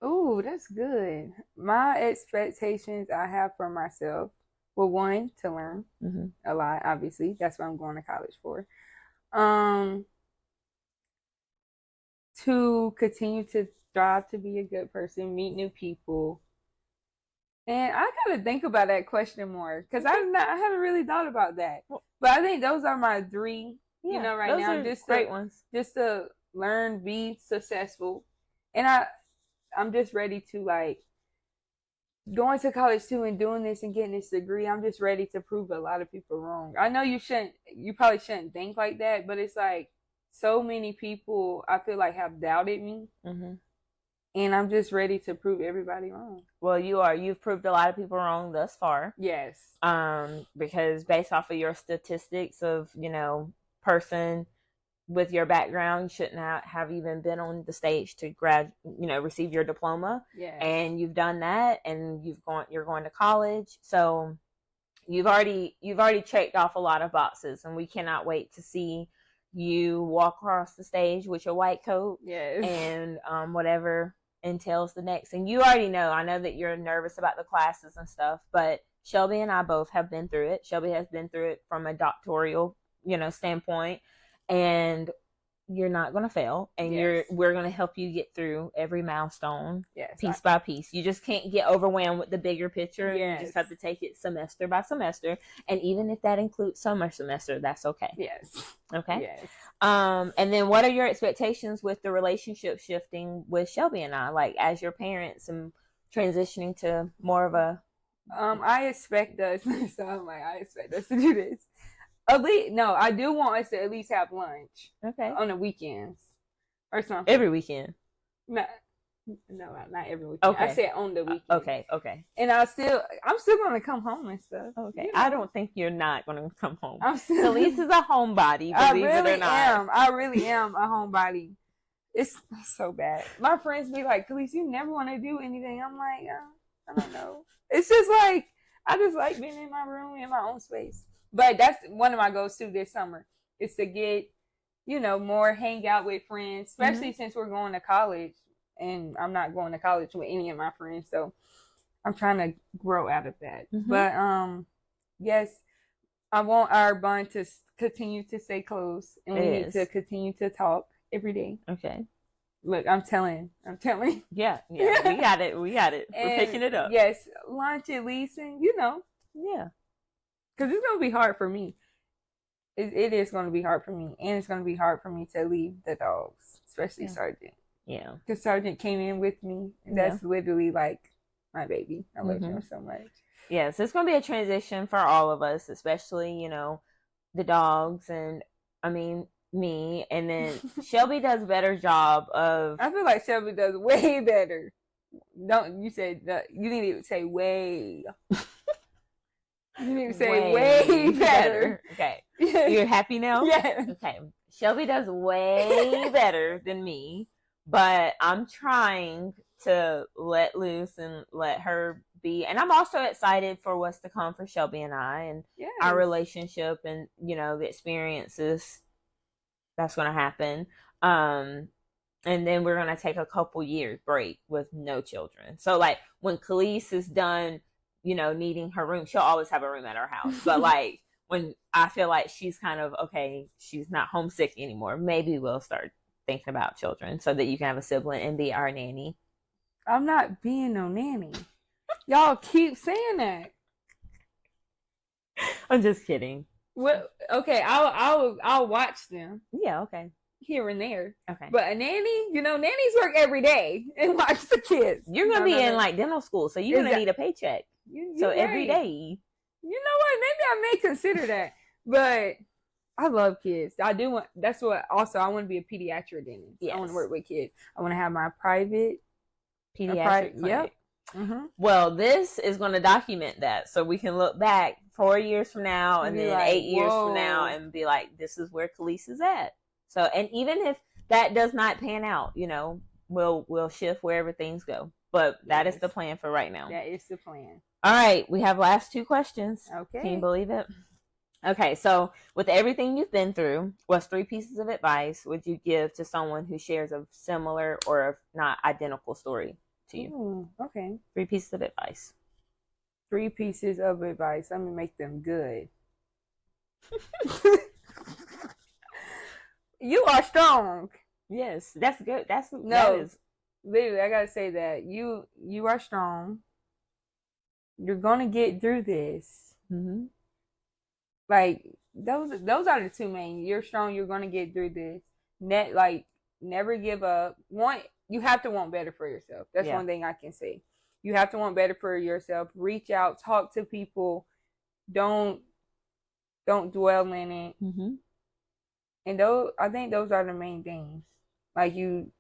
Oh, that's good. My expectations I have for myself, well, one, to learn a lot, obviously. That's what I'm going to college for. To continue to strive to be a good person, meet new people. And I gotta think about that question more because I haven't really thought about that. But I think those are my three, you know, right now. Those are just great ones. Just to learn, be successful. And I'm just ready to like going to college too and doing this and getting this degree. I'm just ready to prove a lot of people wrong. I know you probably shouldn't think like that, but it's like so many people I feel like have doubted me. Mm-hmm. And I'm just ready to prove everybody wrong. Well, you've proved a lot of people wrong thus far. Yes. Because based off of your statistics of, you know, person with your background, you shouldn't have even been on the stage to receive your diploma. Yes. And you've done that, and you're going to college. So you've already checked off a lot of boxes, and we cannot wait to see you walk across the stage with your white coat. Yes. And whatever entails the next. And you already know, I know that you're nervous about the classes and stuff, but Shelby and I both have been through it. Shelby has been through it from a doctoral, standpoint, and you're not going to fail, and Yes. we're going to help you get through every milestone, yes, piece by piece. You just can't get overwhelmed with the bigger picture. Yes. You just have to take it semester by semester, and even if that includes summer semester, that's okay. Yes. Okay. Yes. And then what are your expectations with the relationship shifting with Shelby and I, like as your parents and transitioning to more of a I expect us so I'm like, I expect us to do this. At least, no, I do want us to at least have lunch. Okay. On the weekends. Or something. Every weekend. No, not every weekend. Okay. I said on the weekend. Okay. And I'm still gonna come home and stuff. Okay. I don't think you're not gonna come home. I'm still Kaleace is a homebody, believe it or not. I really am a homebody. It's so bad. My friends be like, Kaleace, you never want to do anything. I'm like, I don't know. It's just like, I just like being in my room, in my own space. But that's one of my goals too this summer, is to get, more hang out with friends, especially since we're going to college, and I'm not going to college with any of my friends. So I'm trying to grow out of that. But yes, I want our bond to continue to stay close, and we need to continue to talk every day. Okay. Look, I'm telling. Yeah, we got it. We're picking it up. Yes, lunch at least, and yeah, because it's gonna be hard for me. It is going to be hard for me, and it's going to be hard for me to leave the dogs, especially Sergeant. Yeah, because Sergeant came in with me, and that's literally like my baby. I love him so much. Yes, it's going to be a transition for all of us, especially the dogs, and I mean me, and then Shelby does a better job of. I feel like Shelby does way better. Don't you say that? You need to say way. You need to say way better. Okay. You're happy now? Yeah. Okay. Shelby does way better than me, but I'm trying to let loose and let her be. And I'm also excited for what's to come for Shelby and I, and our relationship, and the experiences that's going to happen. And then we're going to take a couple years break with no children. So like when Kaleace is done, needing her room, she'll always have a room at our house. But like when I feel like she's kind of okay, she's not homesick anymore, maybe we'll start thinking about children so that you can have a sibling and be our nanny. I'm not being no nanny. Y'all keep saying that. I'm just kidding. Well, okay, I'll watch them. Yeah, okay. Here and there. Okay. But a nanny, nannies work every day and watch the kids. You're going to be in like dental school, so you're going to need a paycheck. So right. Every day. You know what? Maybe I may consider that. But I love kids. I do want, that's what, also, I want to be a pediatric dentist. Yes. I want to work with kids. I want to have my private pediatric clinic. Yep. Mm-hmm. Well, this is going to document that, so we can look back 4 years from now and then like, 8 years from now and be like, this is where Kaleace is at. So, and even if that does not pan out, we'll shift wherever things go. But that is the plan for right now. That is the plan. All right, we have last 2 questions. Okay. Can you believe it? Okay, so with everything you've been through, what's 3 pieces of advice would you give to someone who shares a similar or not identical story to you? Ooh, okay. 3 pieces of advice. 3 pieces of advice. I'm going to make them good. You are strong. Yes, that's good. Literally, I gotta say that you are strong. You're gonna get through this. Mm-hmm. Like those are the 2 main. You're strong. You're gonna get through this. Never give up. You have to want better for yourself. That's one thing I can say. You have to want better for yourself. Reach out. Talk to people. Don't dwell in it. Mm-hmm. And I think those are the main things. Like you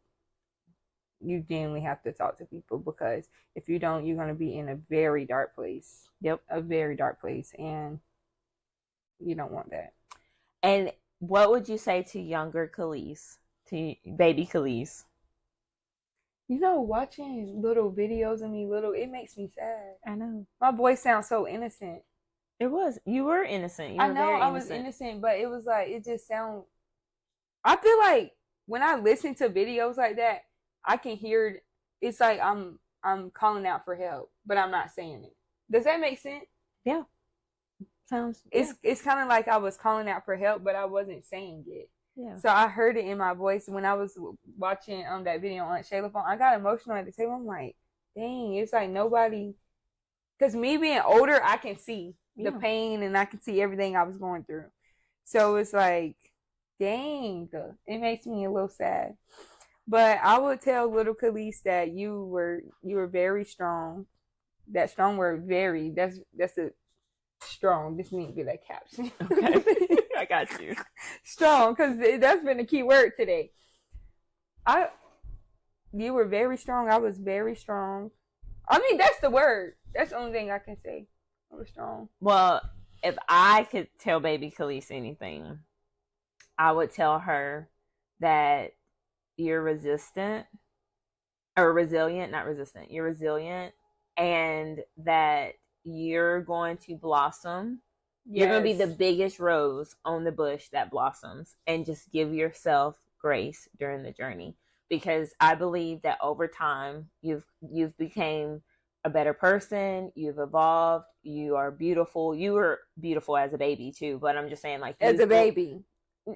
genuinely have to talk to people, because if you don't, you're going to be in a very dark place. Yep. A very dark place. And you don't want that. And what would you say to younger Kaleace, to baby Kaleace? You know, watching little videos of me, it makes me sad. I know. My voice sounds so innocent. It was. You were innocent. You I were know very I was innocent. innocent, but it was like, it just sounds. I feel like when I listen to videos like that, I can hear. It's like I'm calling out for help, but I'm not saying it. Does that make sense? Yeah. Sounds. It's kind of like I was calling out for help, but I wasn't saying it. Yeah. So I heard it in my voice when I was watching that video on Shayla phone. I got emotional at the table. I'm like, dang, it's like nobody. Because me being older, I can see the pain and I can see everything I was going through. So it's like, dang, it makes me a little sad. But I would tell little Kaleace that you were very strong. That strong word, very. That's a strong. This needs to be that caption. Okay. I got you. Strong, because that's been a key word today. You were very strong. I was very strong. I mean, that's the word. That's the only thing I can say. I was strong. Well, if I could tell baby Kaleace anything, I would tell her that you're resistant, or resilient, not resistant. You're resilient, and that you're going to blossom. Yes. You're going to be the biggest rose on the bush that blossoms, and just give yourself grace during the journey, because I believe that over time you've became a better person. You've evolved. You are beautiful. You were beautiful as a baby too, but I'm just saying, like, as a baby.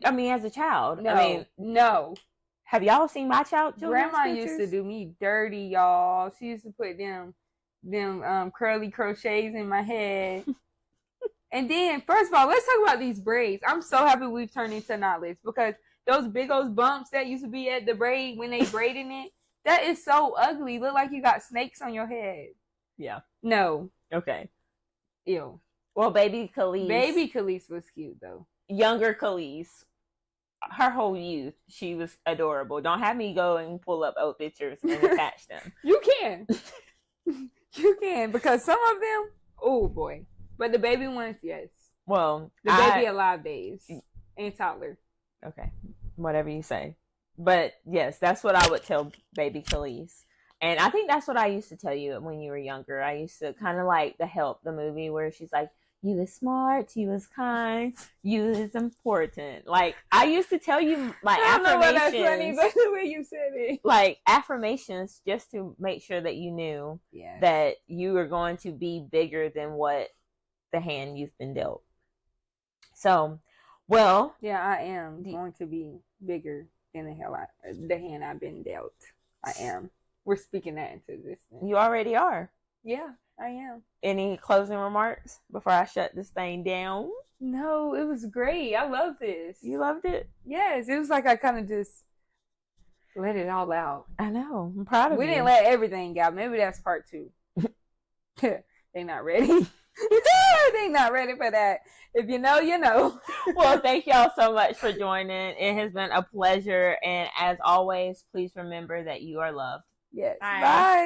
I mean, as a child. No, I mean, no. Have y'all seen my child? Grandma used to do me dirty, y'all. She used to put them curly crochets in my head. And then, first of all, let's talk about these braids. I'm so happy we've turned into knotless, because those big old bumps that used to be at the braid when they braiding it, that is so ugly. Look like you got snakes on your head. Yeah. No. Okay. Ew. Well, baby Kaleace. Baby Kaleace was cute, though. Younger Kaleace. Her whole youth, she was adorable. Don't have me go and pull up old pictures and attach them. You can. You can, because some of them, oh boy. But the baby ones, yes. Well, the baby alive days and toddler. Okay, whatever you say. But yes, that's what I would tell baby Kaleace. And I think that's what I used to tell you when you were younger. I used to kind of like The Help, the movie, where she's like, you is smart, you is kind, you is important. Like, I used to tell you, like, affirmations. I don't know why that's funny, but the way you said it. Like, affirmations, just to make sure that you knew that you were going to be bigger than what the hand you've been dealt. So, well. Yeah, I am going to be bigger than the hand I've been dealt. I am. We're speaking that into existence. You already are. Yeah, I am. Any closing remarks before I shut this thing down? No, it was great. I love this. You loved it? Yes, it was like I kind of just let it all out. I know. I'm proud of you. We didn't let everything out. Maybe that's part 2. They not ready. They not ready for that. If you know, you know. Well, thank y'all so much for joining. It has been a pleasure. And as always, please remember that you are loved. Yes. Bye. Bye.